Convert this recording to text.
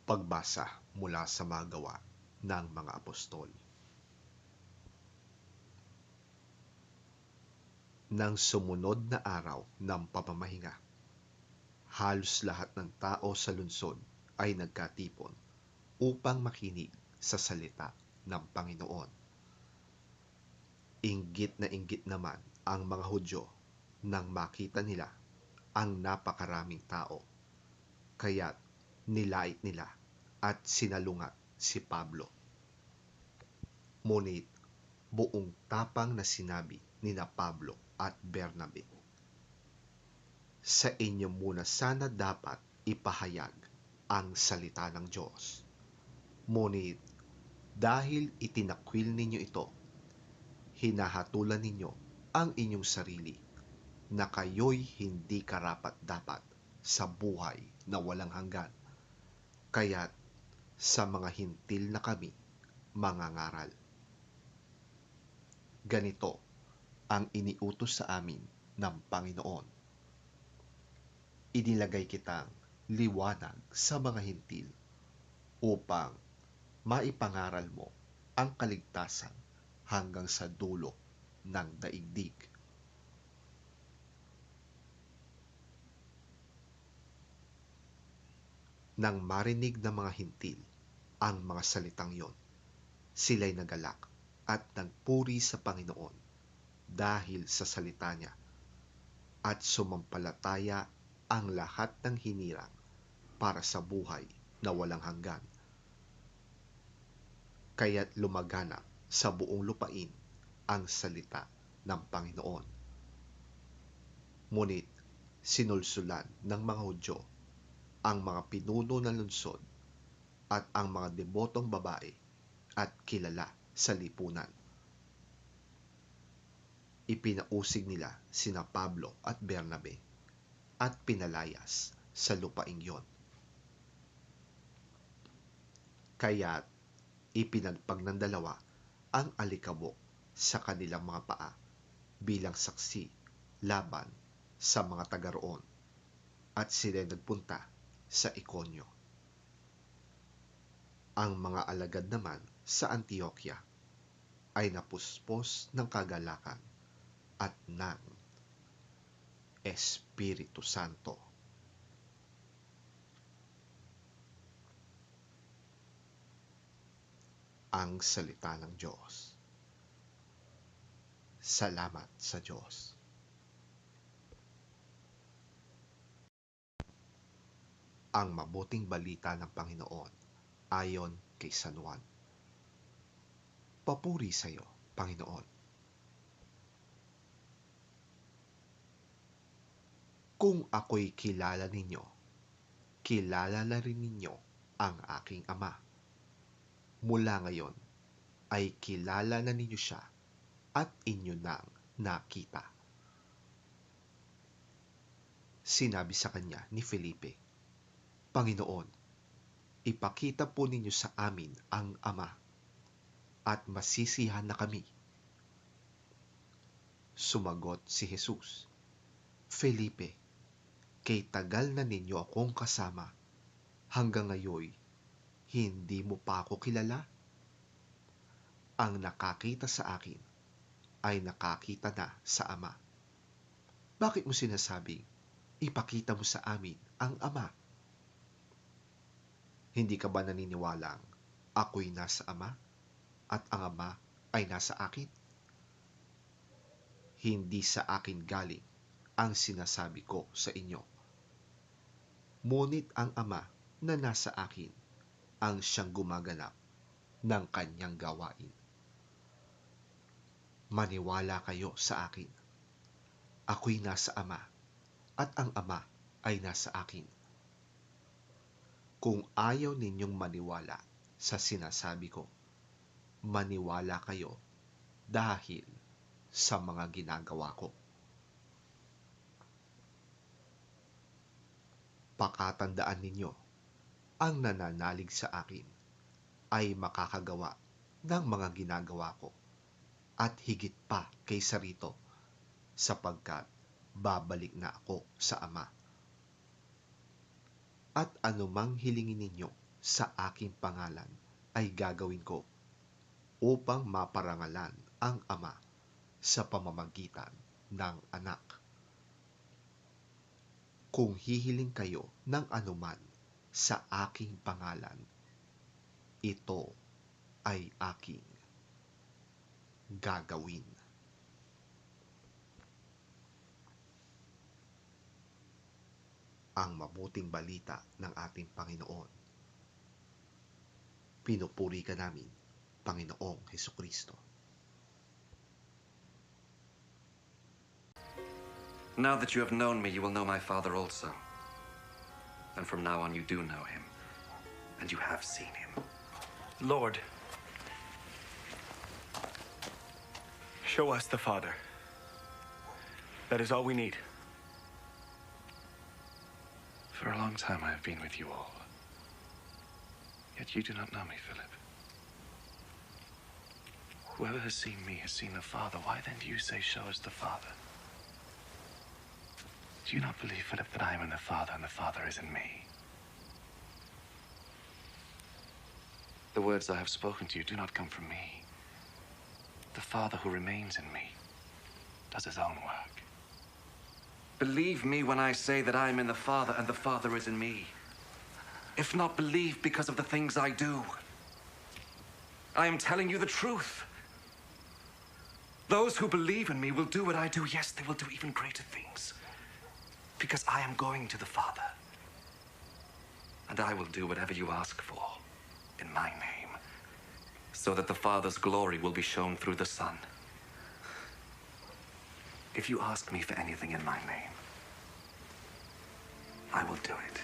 Pagbasa mula sa mga gawa ng mga apostol. Nang sumunod na araw ng pamamahinga, halos lahat ng tao sa lungsod ay nagkatipon upang makinig sa salita ng Panginoon. Inggit na inggit naman ang mga Hudyo nang makita nila ang napakaraming tao, kaya't nilait nila at sinalungat si Pablo. Ngunit buong tapang na sinabi nina Pablo at Bernabe, "Sa inyo muna sana dapat ipahayag ang salita ng Diyos. Ngunit dahil itinakwil ninyo ito, hinahatulan ninyo ang inyong sarili na kayo'y hindi karapat-dapat sa buhay na walang hanggan. Kaya't sa mga hintil na kami mangangaral. Ganito ang iniutos sa amin ng Panginoon. Inilagay kitang liwanag sa mga hintil upang maipangaral mo ang kaligtasan hanggang sa dulo ng daigdig." Nang marinig ng mga hintil ang mga salitang yon, sila'y nagalak at nagpuri sa Panginoon dahil sa salita niya, at sumampalataya ang lahat ng hinirang para sa buhay na walang hanggan. Kaya't lumaganap sa buong lupain ang salita ng Panginoon. Ngunit sinulsulan ng mga Hudyo ang mga pinuno ng lungsod at ang mga debotong babae at kilala sa lipunan. Ipinausig nila sina Pablo at Bernabe at pinalayas sa lupaing yon. Kaya't ipinagpag ng dalawa ang alikabok sa kanilang mga paa bilang saksi laban sa mga taga roon, at sila nagpunta sa Ikonyo. Ang mga alagad naman sa Antioquia ay napuspos ng kagalakan at ng Espiritu Santo. Ang salita ng Diyos. Salamat sa Diyos. Ang mabuting balita ng Panginoon ayon kay San Juan. Papuri sa iyo, Panginoon. Kung ako'y kilala ninyo, kilala na rin ninyo ang aking Ama. Mula ngayon ay kilala na ninyo siya at inyo nang nakita. Sinabi sa kanya ni Felipe, "Panginoon, ipakita po ninyo sa amin ang Ama, at masisiyahan na kami." Sumagot si Jesus, "Felipe, kay tagal na ninyo akong kasama, hanggang ngayon hindi mo pa ako kilala? Ang nakakita sa akin ay nakakita na sa Ama. Bakit mo sinasabing, ipakita mo sa amin ang Ama? Hindi ka ba naniniwalang ako'y nasa Ama at ang Ama ay nasa akin? Hindi sa akin galing ang sinasabi ko sa inyo. Ngunit ang Ama na nasa akin ang siyang gumaganap ng kanyang gawain. Maniwala kayo sa akin. Ako'y nasa Ama at ang Ama ay nasa akin. Kung ayaw ninyong maniwala sa sinasabi ko, maniwala kayo dahil sa mga ginagawa ko. Pakatandaan ninyo, ang nananalig sa akin ay makakagawa ng mga ginagawa ko at higit pa kaysa rito, sapagkat babalik na ako sa Ama. At anumang hilingin ninyo sa aking pangalan ay gagawin ko upang maparangalan ang Ama sa pamamagitan ng Anak. Kung hihiling kayo ng anuman sa aking pangalan, ito ay aking gagawin. Ang mabuting balita ng ating Panginoon. Pinupuri ka namin, Panginoong Hesukristo. Now that you have known me, you will know my Father also. And from now on you do know him, and you have seen him. Lord, show us the Father. That is all we need. For a long time I have been with you all. Yet you do not know me, Philip. Whoever has seen me has seen the Father. Why then do you say, show us the Father? Do you not believe, Philip, that I am in the Father and the Father is in me? The words I have spoken to you do not come from me. The Father who remains in me does his own work. Believe me when I say that I am in the Father and the Father is in me. If not, believe because of the things I do. I am telling you the truth. Those who believe in me will do what I do. Yes, they will do even greater things. Because I am going to the Father. And I will do whatever you ask for in my name, so that the Father's glory will be shown through the Son. If you ask me for anything in my name, I will do it.